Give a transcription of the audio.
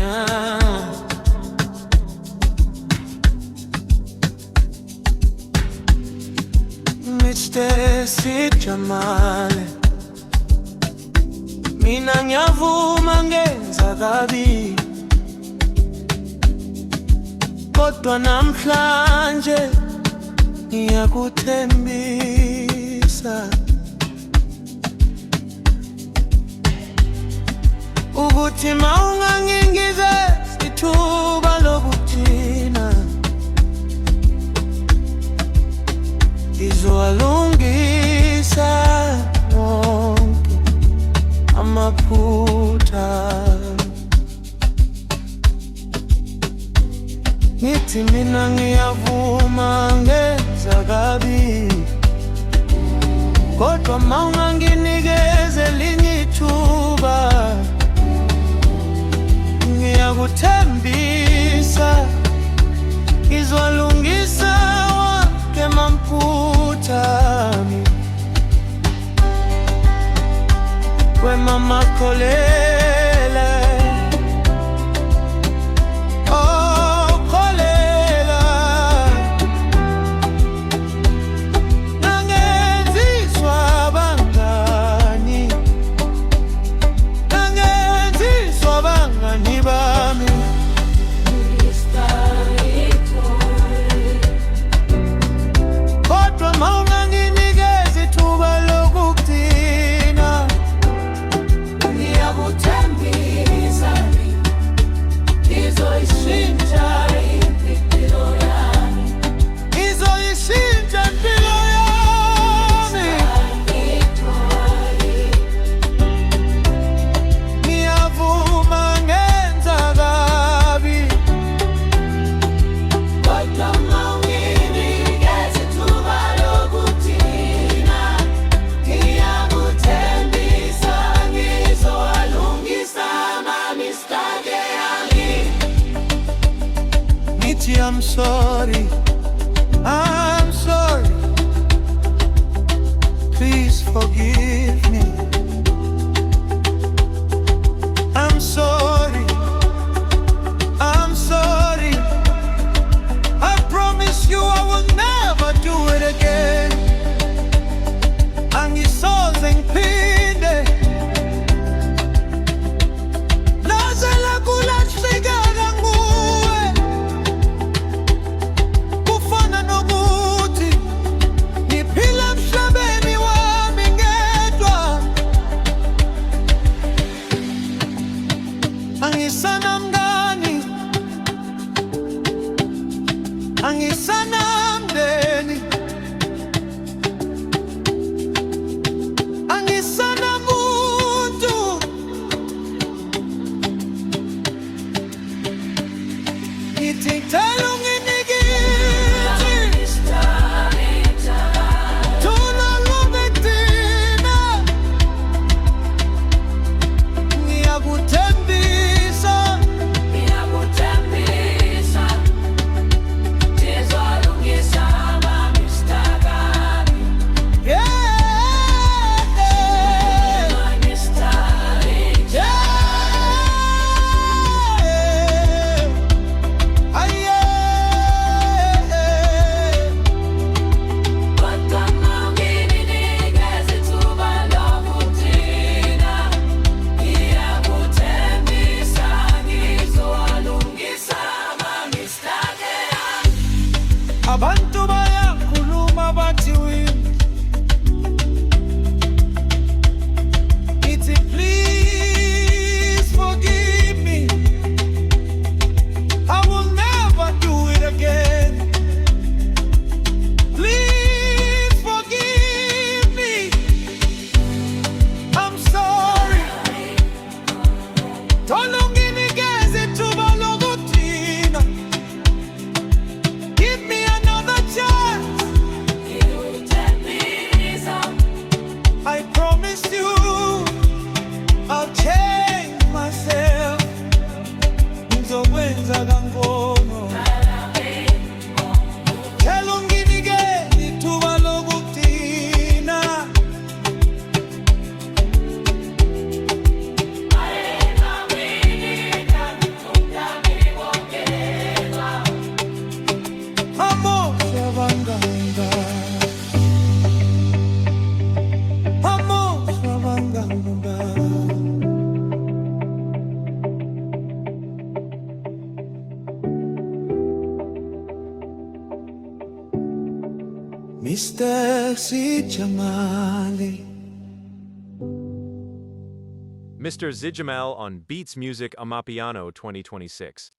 yeah. Mr. Sid Jamale, mina ngiyavuma ngenza kabi, kodwa namhlanje ngiyakuthembisa ukuthi mawungangingize ithuba lokuthina, ngizowalungisa wonke amaphutha. Ngithi mina ngiyavuma ngenza kabi, kodwa mawunganginikeze elinye ithuba, ngiyakuthembisa ngizowalungisa wonke amaphutha. Wemama Kholela, oh Kholela, nangenziswa bangani, nangenziswa bangani bami. Kodwa mawunganginikeza ithuba lokukuthina, ngiyakuthembisa ngizoyishintsha impilo yami, ngizoyishintsha impilo yami. Ngiyavuma ngenza kabi, kodwa mawunginikeza ithuba lokukuthina, ngiyakuthembisa ngizowalungisa amamistake ami. Nithi I'm sorry, I'm sorry, please forgive me. I'm sorry, I'm sorry, I promise you I will never do it again. Angisoze ngiphinde nazela kulahleka nguwe, kufana nokuthi ngiphila emhlabeni wami ngedwa. Angisanamngani, angisanamndeni, angisanamuntu. Ngithi ngicela unginikeze thuna lokukuthina, ngiyakuthembisa ngizowalungisa amamistake ami. Yeah. Mr. Sijamali. Mr. Zijamal on Beats Music Amapiano 2026.